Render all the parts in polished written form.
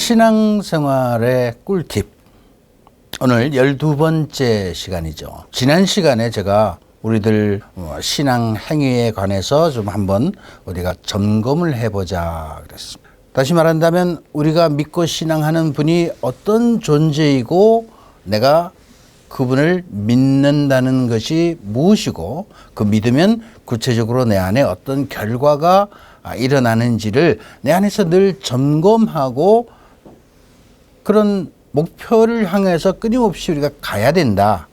신앙생활의 꿀팁. 오늘 12번째 시간이죠. 지난 시간에 제가 우리들 신앙 행위에 관해서 좀 한번 우리가 점검을 해보자 그랬습니다. 다시 말한다면 우리가 믿고 신앙하는 분이 어떤 존재이고 내가 그분을 믿는다는 것이 무엇이고 그 믿으면 구체적으로 내 안에 어떤 결과가 일어나는지를 내 안에서 늘 점검하고 그런 목표를 향해서 끊임없이 우리가 가야 된다.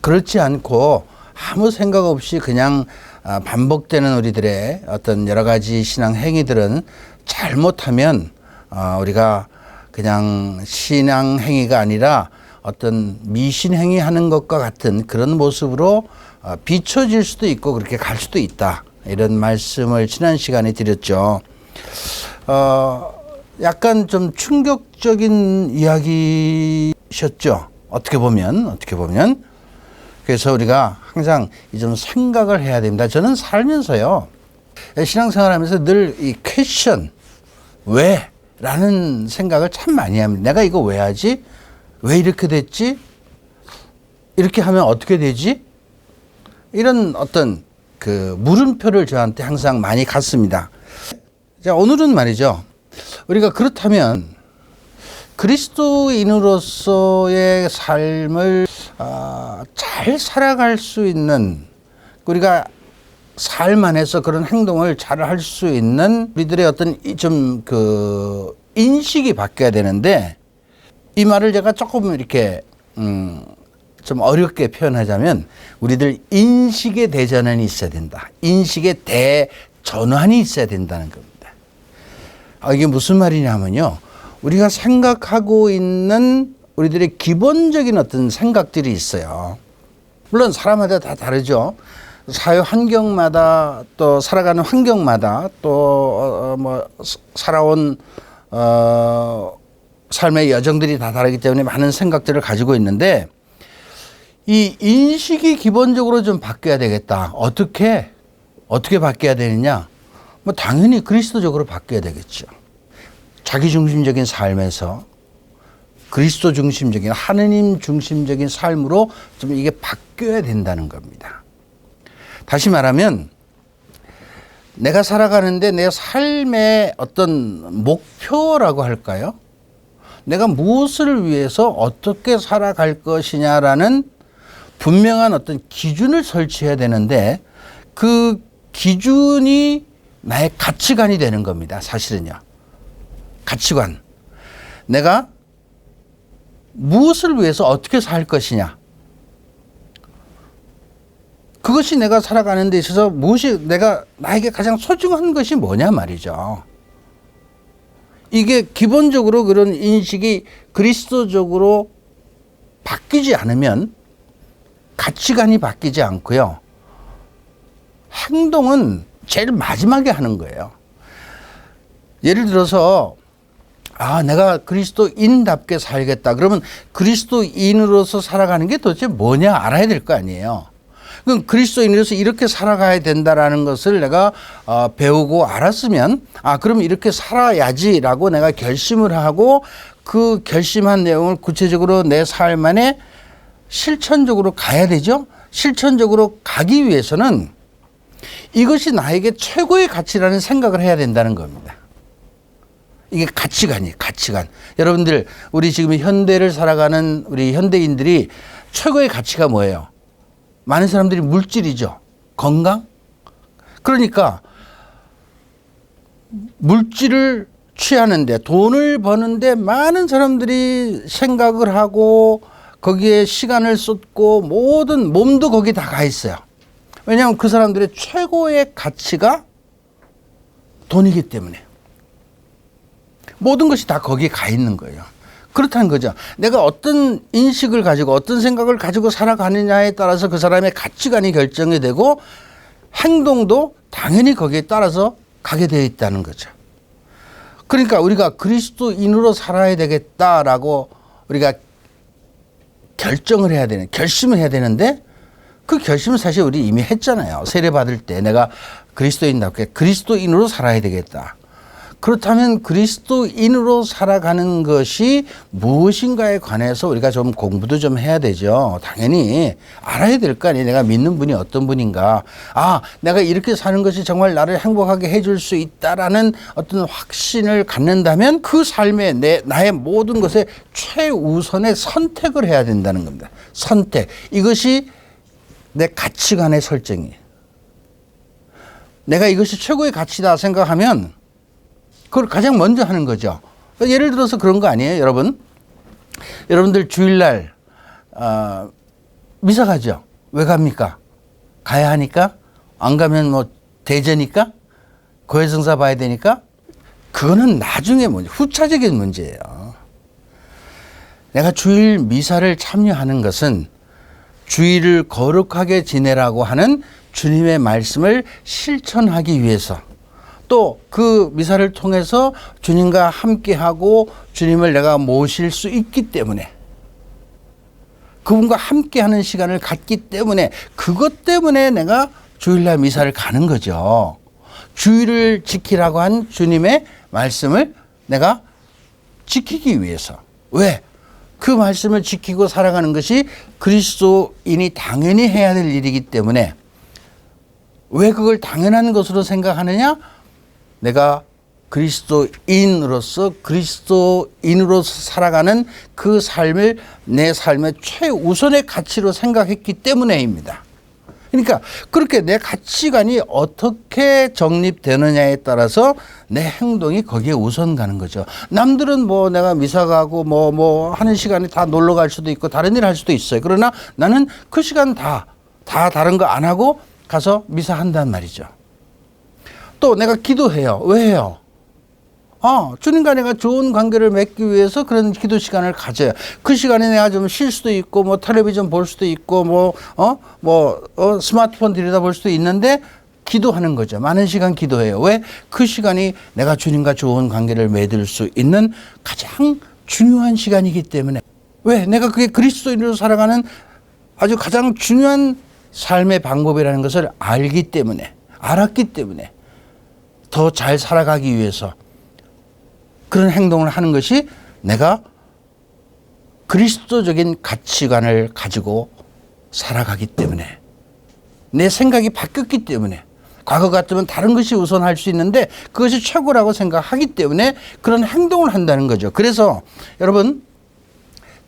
그렇지 않고 아무 생각 없이 그냥 반복되는 우리들의 어떤 여러 가지 신앙 행위들은 잘못하면 우리가 그냥 신앙 행위가 아니라 어떤 미신 행위 하는 것과 같은 그런 모습으로 비춰질 수도 있고 그렇게 갈 수도 있다. 이런 말씀을 지난 시간에 드렸죠. 약간 좀 충격적인 이야기셨죠. 어떻게 보면. 그래서 우리가 항상 좀 생각을 해야 됩니다. 저는 살면서요, 신앙생활 하면서 늘 이 퀘션, 왜? 라는 생각을 참 많이 합니다. 내가 이거 왜 하지? 왜 이렇게 됐지? 이렇게 하면 어떻게 되지? 이런 어떤 그 물음표를 저한테 항상 많이 갖습니다. 자, 오늘은 말이죠. 우리가 그렇다면 그리스도인으로서의 삶을 잘 살아갈 수 있는, 우리가 삶 안에서 그런 행동을 잘 할 수 있는 우리들의 어떤 좀 그 인식이 바뀌어야 되는데, 이 말을 제가 조금 이렇게 좀 어렵게 표현하자면 우리들 인식의 대전환이 있어야 된다. 인식의 대전환이 있어야 된다는 겁니다. 이게 무슨 말이냐면요. 우리가 생각하고 있는 우리들의 기본적인 어떤 생각들이 있어요. 물론 사람마다 다 다르죠. 사회 환경마다 또 살아가는 환경마다 또 살아온 삶의 여정들이 다 다르기 때문에 많은 생각들을 가지고 있는데, 이 인식이 기본적으로 좀 바뀌어야 되겠다. 어떻게 바뀌어야 되느냐? 당연히 그리스도적으로 바뀌어야 되겠죠. 자기 중심적인 삶에서 그리스도 중심적인, 하느님 중심적인 삶으로 좀 이게 바뀌어야 된다는 겁니다. 다시 말하면 내가 살아가는데 내 삶의 어떤 목표라고 할까요? 내가 무엇을 위해서 어떻게 살아갈 것이냐라는 분명한 어떤 기준을 설치해야 되는데, 그 기준이 나의 가치관이 되는 겁니다. 사실은요. 가치관. 내가 무엇을 위해서 어떻게 살 것이냐. 그것이 내가 살아가는 데 있어서 무엇이 나에게 가장 소중한 것이 뭐냐 말이죠. 이게 기본적으로 그런 인식이 그리스도적으로 바뀌지 않으면 가치관이 바뀌지 않고요. 행동은 제일 마지막에 하는 거예요. 예를 들어서 내가 그리스도인답게 살겠다. 그러면 그리스도인으로서 살아가는 게 도대체 뭐냐 알아야 될 거 아니에요. 그럼 그리스도인으로서 이렇게 살아가야 된다라는 것을 내가 배우고 알았으면 그럼 이렇게 살아야지라고 내가 결심을 하고 그 결심한 내용을 구체적으로 내 삶 안에 실천적으로 가야 되죠. 실천적으로 가기 위해서는 이것이 나에게 최고의 가치라는 생각을 해야 된다는 겁니다. 이게 가치관. 여러분들, 우리 지금 현대를 살아가는 우리 현대인들이 최고의 가치가 뭐예요? 많은 사람들이 물질이죠. 건강? 그러니까 물질을 취하는데, 돈을 버는데 많은 사람들이 생각을 하고 거기에 시간을 쏟고 모든 몸도 거기 다 가 있어요. 왜냐하면 그 사람들의 최고의 가치가 돈이기 때문에 모든 것이 다 거기에 가 있는 거예요. 그렇다는 거죠. 내가 어떤 인식을 가지고 어떤 생각을 가지고 살아가느냐에 따라서 그 사람의 가치관이 결정이 되고 행동도 당연히 거기에 따라서 가게 되어 있다는 거죠. 그러니까 우리가 그리스도인으로 살아야 되겠다라고 우리가 결정을 해야 되는, 결심을 해야 되는데, 그 결심은 사실 우리 이미 했잖아요. 세례 받을 때 내가 그리스도인답게 그리스도인으로 살아야 되겠다. 그렇다면 그리스도인으로 살아가는 것이 무엇인가에 관해서 우리가 좀 공부도 좀 해야 되죠. 당연히 알아야 될 거 아니에요. 내가 믿는 분이 어떤 분인가. 아, 내가 이렇게 사는 것이 정말 나를 행복하게 해줄 수 있다라는 어떤 확신을 갖는다면 그 삶에 나의 모든 것에 최우선의 선택을 해야 된다는 겁니다. 선택. 이것이 내 가치관의 설정이에요. 내가 이것이 최고의 가치다 생각하면 그걸 가장 먼저 하는 거죠. 예를 들어서 그런 거 아니에요, 여러분? 여러분들 주일날 미사 가죠. 왜 갑니까? 가야 하니까? 안 가면 뭐 대제니까? 고해성사 봐야 되니까? 그거는 나중에 문제, 후차적인 문제예요. 내가 주일 미사를 참여하는 것은 주일을 거룩하게 지내라고 하는 주님의 말씀을 실천하기 위해서, 또 그 미사를 통해서 주님과 함께하고 주님을 내가 모실 수 있기 때문에, 그분과 함께하는 시간을 갖기 때문에, 그것 때문에 내가 주일날 미사를 가는 거죠. 주일을 지키라고 한 주님의 말씀을 내가 지키기 위해서. 왜? 그 말씀을 지키고 살아가는 것이 그리스도인이 당연히 해야 될 일이기 때문에. 왜 그걸 당연한 것으로 생각하느냐? 내가 그리스도인으로 살아가는 그 삶을 내 삶의 최우선의 가치로 생각했기 때문에입니다. 그러니까 그렇게 내 가치관이 어떻게 정립되느냐에 따라서 내 행동이 거기에 우선 가는 거죠. 남들은 뭐 내가 미사 가고 뭐 하는 시간에 다 놀러 갈 수도 있고 다른 일 할 수도 있어요. 그러나 나는 그 시간 다 다른 거 안 하고 가서 미사 한단 말이죠. 또 내가 기도해요. 왜 해요? 주님과 내가 좋은 관계를 맺기 위해서 그런 기도 시간을 가져요. 그 시간에 내가 좀 쉴 수도 있고, 뭐 텔레비전 볼 수도 있고, 스마트폰 들여다볼 수도 있는데 기도하는 거죠. 많은 시간 기도해요. 왜? 그 시간이 내가 주님과 좋은 관계를 맺을 수 있는 가장 중요한 시간이기 때문에. 왜? 내가 그게 그리스도인으로 살아가는 아주 가장 중요한 삶의 방법이라는 것을 알았기 때문에 더 잘 살아가기 위해서 그런 행동을 하는 것이 내가 그리스도적인 가치관을 가지고 살아가기 때문에, 내 생각이 바뀌었기 때문에, 과거 같으면 다른 것이 우선할 수 있는데 그것이 최고라고 생각하기 때문에 그런 행동을 한다는 거죠. 그래서 여러분,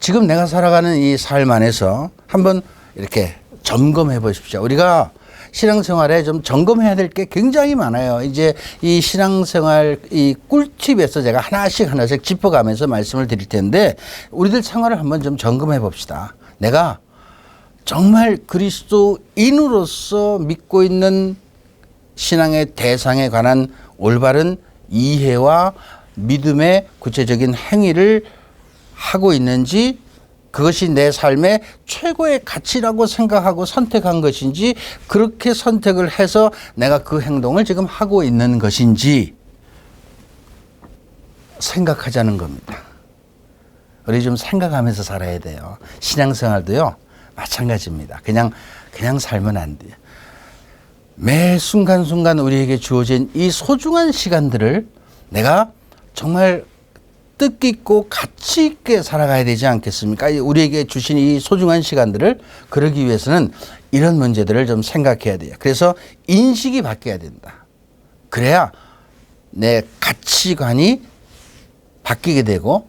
지금 내가 살아가는 이 삶 안에서 한번 이렇게 점검해 보십시오. 우리가 신앙생활에 좀 점검해야 될 게 굉장히 많아요. 이제 이 신앙생활 이 꿀팁에서 제가 하나씩 짚어가면서 말씀을 드릴 텐데, 우리들 생활을 한번 좀 점검해 봅시다. 내가 정말 그리스도인으로서 믿고 있는 신앙의 대상에 관한 올바른 이해와 믿음의 구체적인 행위를 하고 있는지, 그것이 내 삶의 최고의 가치라고 생각하고 선택한 것인지, 그렇게 선택을 해서 내가 그 행동을 지금 하고 있는 것인지 생각하자는 겁니다. 우리 좀 생각하면서 살아야 돼요. 신앙생활도요, 마찬가지입니다. 그냥 살면 안 돼요. 매 순간순간 우리에게 주어진 이 소중한 시간들을 내가 정말 뜻깊고 가치 있게 살아가야 되지 않겠습니까? 우리에게 주신 이 소중한 시간들을, 그러기 위해서는 이런 문제들을 좀 생각해야 돼요. 그래서 인식이 바뀌어야 된다. 그래야 내 가치관이 바뀌게 되고,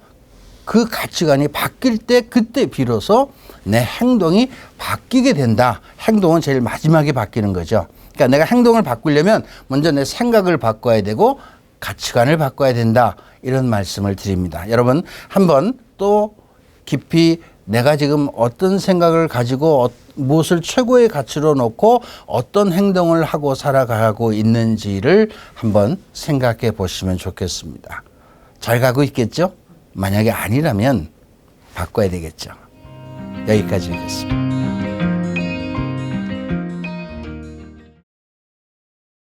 그 가치관이 바뀔 때 그때 비로소 내 행동이 바뀌게 된다. 행동은 제일 마지막에 바뀌는 거죠. 그러니까 내가 행동을 바꾸려면 먼저 내 생각을 바꿔야 되고 가치관을 바꿔야 된다. 이런 말씀을 드립니다. 여러분, 한번 또 깊이 내가 지금 어떤 생각을 가지고 무엇을 최고의 가치로 놓고 어떤 행동을 하고 살아가고 있는지를 한번 생각해 보시면 좋겠습니다. 잘 가고 있겠죠? 만약에 아니라면 바꿔야 되겠죠. 여기까지 하겠습니다.